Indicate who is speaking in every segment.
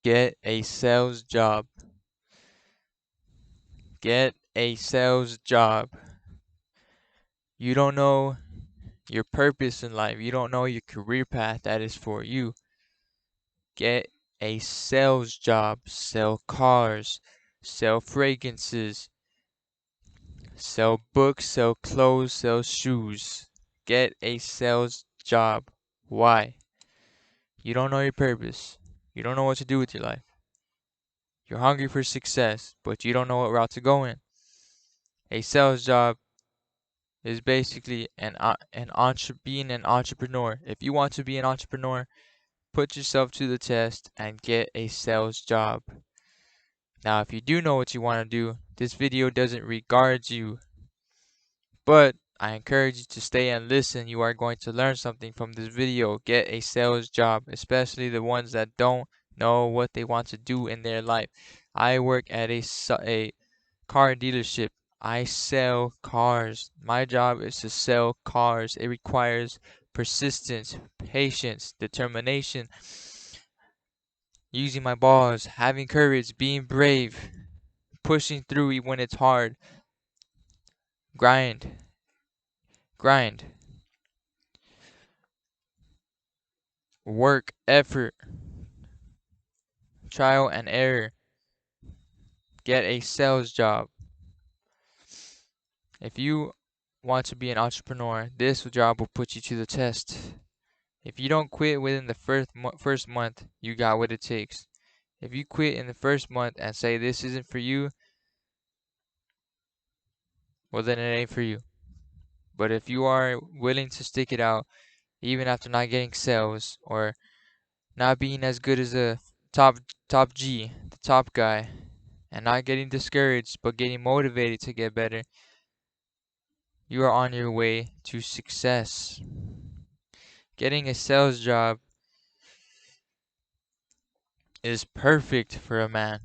Speaker 1: Get a sales job. Get a sales job. You don't know your purpose in life. You don't know your career path that is for you. Get a sales job. Sell cars. Sell fragrances. Sell books. Sell clothes. Sell shoes. Get a sales job. Why? You don't know your purpose. You don't know what to do with your life. You're hungry for success, but you don't know what route to go in. A sales job is basically being an entrepreneur. If you want to be an entrepreneur, put yourself to the test and get a sales job. Now, if you do know what you want to do, this video doesn't regard you, but I encourage you to stay and listen. You are going to learn something from this video. Get a sales job, especially the ones that don't know what they want to do in their life. I work at a car dealership. I sell cars. My job is to sell cars. It requires persistence, patience, determination, using my balls, having courage, being brave, pushing through even when it's hard. Grind, grind, work, effort, trial and error. Get a sales job. If you want to be an entrepreneur, this job will put you to the test. If you don't quit within the first month, you got what it takes. If you quit in the first month and say this isn't for you, well then it ain't for you. But if you are willing to stick it out, even after not getting sales or not being as good as a top G, the top guy, and not getting discouraged but getting motivated to get better, you are on your way to success. Getting a sales job is perfect for a man.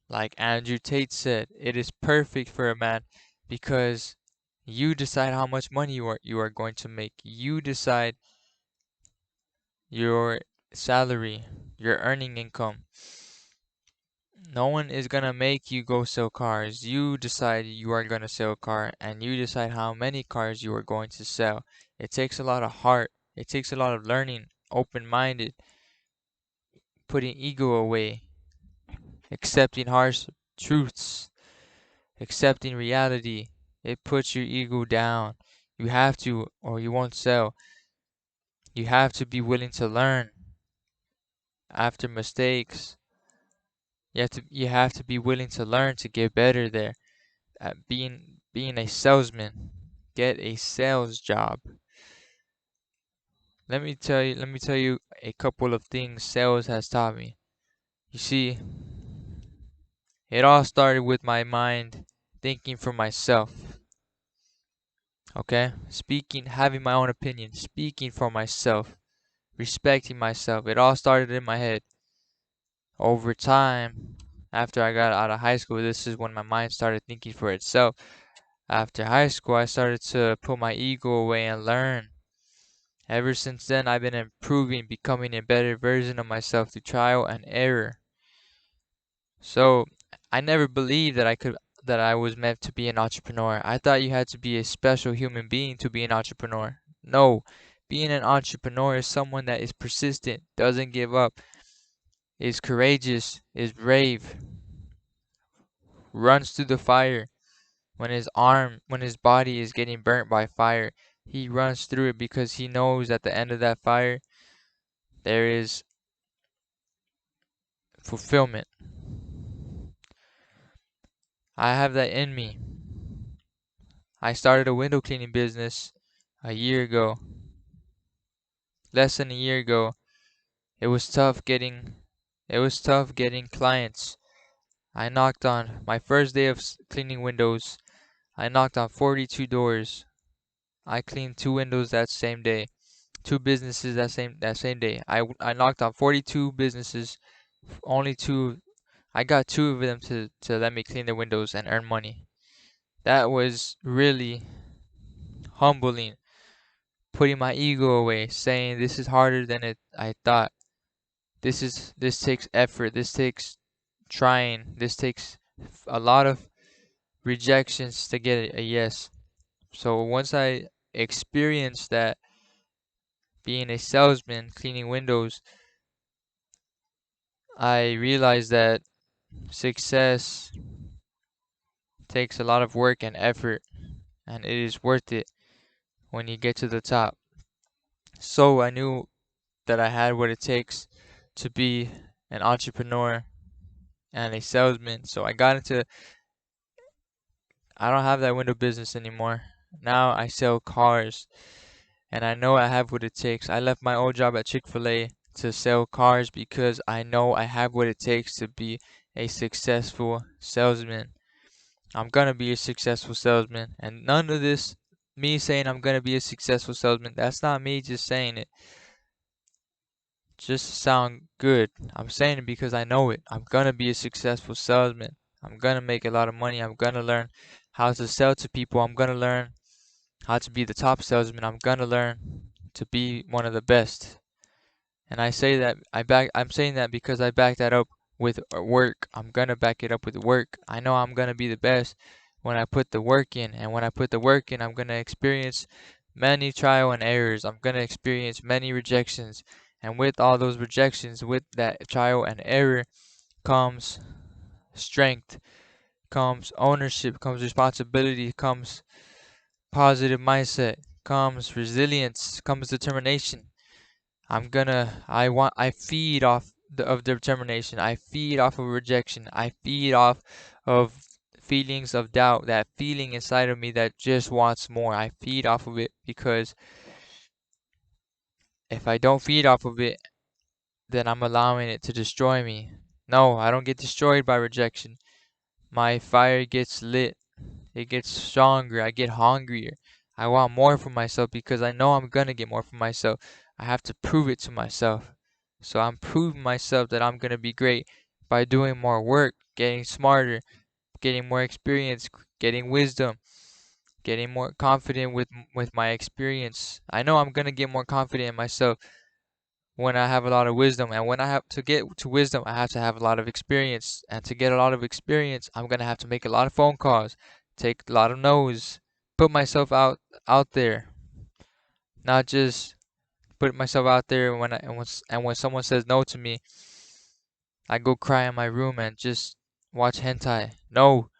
Speaker 1: Like Andrew Tate said, it is perfect for a man because you decide how much money you are going to make. You decide your salary, your earning income. No one is gonna make you go sell cars. You decide you are gonna sell a car and you decide how many cars you are going to sell. It takes a lot of heart. It takes a lot of learning, open-minded, putting ego away, accepting harsh truths, accepting reality. It puts your ego down. You have to, or you won't sell. You have to be willing to learn after mistakes. You have to be willing to learn to get better there. At being a salesman. Get a sales job. Let me tell you a couple of things sales has taught me. You see, it all started with my mind thinking for myself. Okay? Speaking, having my own opinion, speaking for myself, respecting myself. It all started in my head. Over time, after I got out of high school, this is when my mind started thinking for itself. After high school, I started to put my ego away and learn. Ever since then, I've been improving, becoming a better version of myself through trial and error. So, I never believed that I was meant to be an entrepreneur. I thought you had to be a special human being to be an entrepreneur. No, being an entrepreneur is someone that is persistent, doesn't give up, is courageous, is brave, runs through the fire. When his body is getting burnt by fire, he runs through it because he knows at the end of that fire, there is fulfillment. I have that in me. I started a window cleaning business a year ago. Less than a year ago. It was tough getting clients. I knocked on my first day of cleaning windows. I knocked on 42 doors. I cleaned 2 windows that same day. 2 businesses that same day. I knocked on 42 businesses. Only two. I got 2 of them to let me clean their windows and earn money. That was really humbling. Putting my ego away, saying this is harder than I thought. This takes effort. This takes trying. This takes a lot of rejections to get a yes. So once I experienced that being a salesman cleaning windows, I realized that success takes a lot of work and effort, and it is worth it when you get to the top. So I knew that I had what it takes to be an entrepreneur and a salesman. So I don't have that window business anymore. Now I sell cars, and I know I have what it takes. I left my old job at Chick-fil-A to sell cars because I know I have what it takes to be a successful salesman. I'm gonna be a successful salesman, and none of this, me saying I'm gonna be a successful salesman, that's not me just saying it just to sound good. I'm saying it because I know it. I'm gonna be a successful salesman. I'm gonna make a lot of money. I'm gonna learn how to sell to people. I'm gonna learn how to be the top salesman. I'm gonna learn to be one of the best. And I'm saying that because I back that up with work. I'm gonna back it up with work. I know I'm gonna be the best when I put the work in, and when I put the work in, I'm gonna experience many trial and errors. I'm gonna experience many rejections, and with all those rejections, with that trial and error comes strength, comes ownership, comes responsibility, comes positive mindset, comes resilience, comes determination. I feed off of determination. I feed off of rejection. I feed off of feelings of doubt, that feeling inside of me that just wants more. I feed off of it because if I don't feed off of it, then I'm allowing it to destroy me. No, I don't get destroyed by rejection. My fire gets lit. It gets stronger. I get hungrier. I want more for myself because I know I'm gonna get more for myself. I have to prove it to myself. So I'm proving myself that I'm gonna be great by doing more work, getting smarter, getting more experience, getting wisdom, getting more confident with my experience. I know I'm gonna get more confident in myself when I have a lot of wisdom, and when I have to get to wisdom, I have to have a lot of experience, and to get a lot of experience, I'm gonna have to make a lot of phone calls, take a lot of no's, put myself out there, not just put myself out there when someone says no to me, I go cry in my room and just watch hentai. No,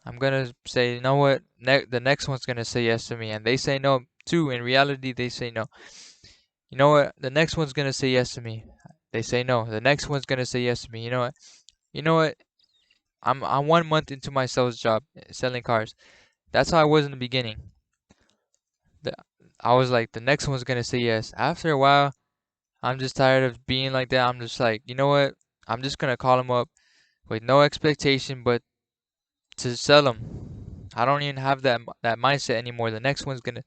Speaker 1: I'm gonna say, you know what? The next one's gonna say yes to me, and they say no too. In reality, they say no. You know what? The next one's gonna say yes to me. They say no. The next one's gonna say yes to me. You know what? You know what? I'm 1 month into my sales job, selling cars. That's how I was in the beginning. The, I was like, the next one's gonna say yes. After a while, I'm just tired of being like that. I'm just like, you know what? I'm just gonna call them up with no expectation, but to sell them. I don't even have that mindset anymore. The next one's gonna.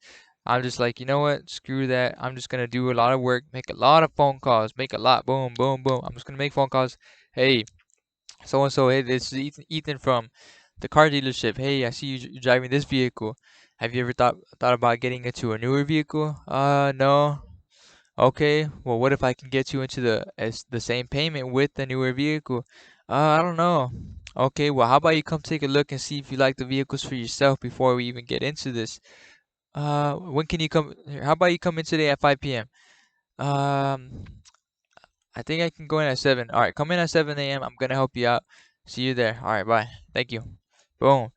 Speaker 1: I'm just like, you know what? Screw that. I'm just gonna do a lot of work, make a lot of phone calls, make a lot. Boom, boom, boom. I'm just gonna make phone calls. Hey, so and so. Hey, this is Ethan from the car dealership. Hey, I see you driving this vehicle. Have you ever thought about getting into a newer vehicle? No. Okay, well, what if I can get you into the same payment with the newer vehicle? I don't know. Okay, well, how about you come take a look and see if you like the vehicles for yourself before we even get into this? When can you come? Here, how about you come in today at 5 p.m.? Um, I think I can go in at 7. All right, come in at 7 a.m. I'm gonna help you out. See you there. All right, bye. Thank you. Boom.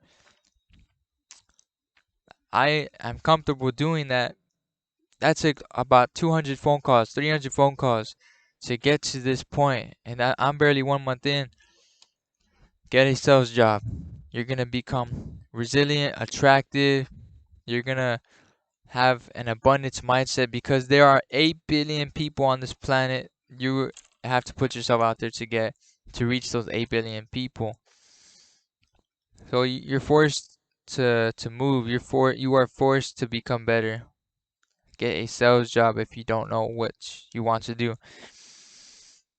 Speaker 1: I am comfortable doing that. That took about 200 phone calls, 300 phone calls to get to this point, and I'm barely 1 month in. Get a sales job. You're gonna become resilient, attractive. You're gonna have an abundance mindset because there are 8 billion people on this planet. You have to put yourself out there to reach those 8 billion people. So you're forced to move. You are forced to become better. Get a sales job if you don't know what you want to do.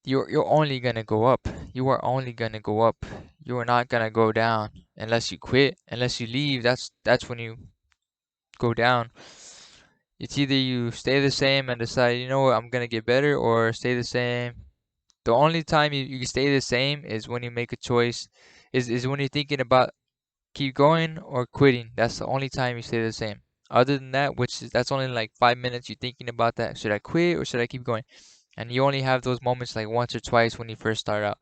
Speaker 1: You're only gonna go up. You are only gonna go up. You are not gonna go down unless you quit, unless you leave. That's when you go down. It's either you stay the same and decide, you know what, I'm gonna get better, or stay the same The only time you stay the same is when you make a choice, is when you're thinking about keep going or quitting. That's the only time you stay the same. Other than that, that's only like 5 minutes you're thinking about that. Should I quit or should I keep going? And you only have those moments like once or twice when you first start out.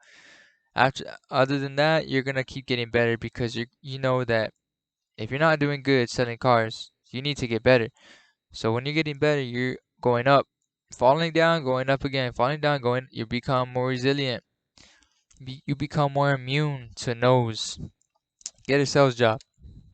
Speaker 1: Other than that, you're gonna keep getting better because you know that if you're not doing good selling cars, you need to get better. So when you're getting better, you're going up, falling down, going up again, falling down, going. You become more resilient. You become more immune to no's. Get a sales job.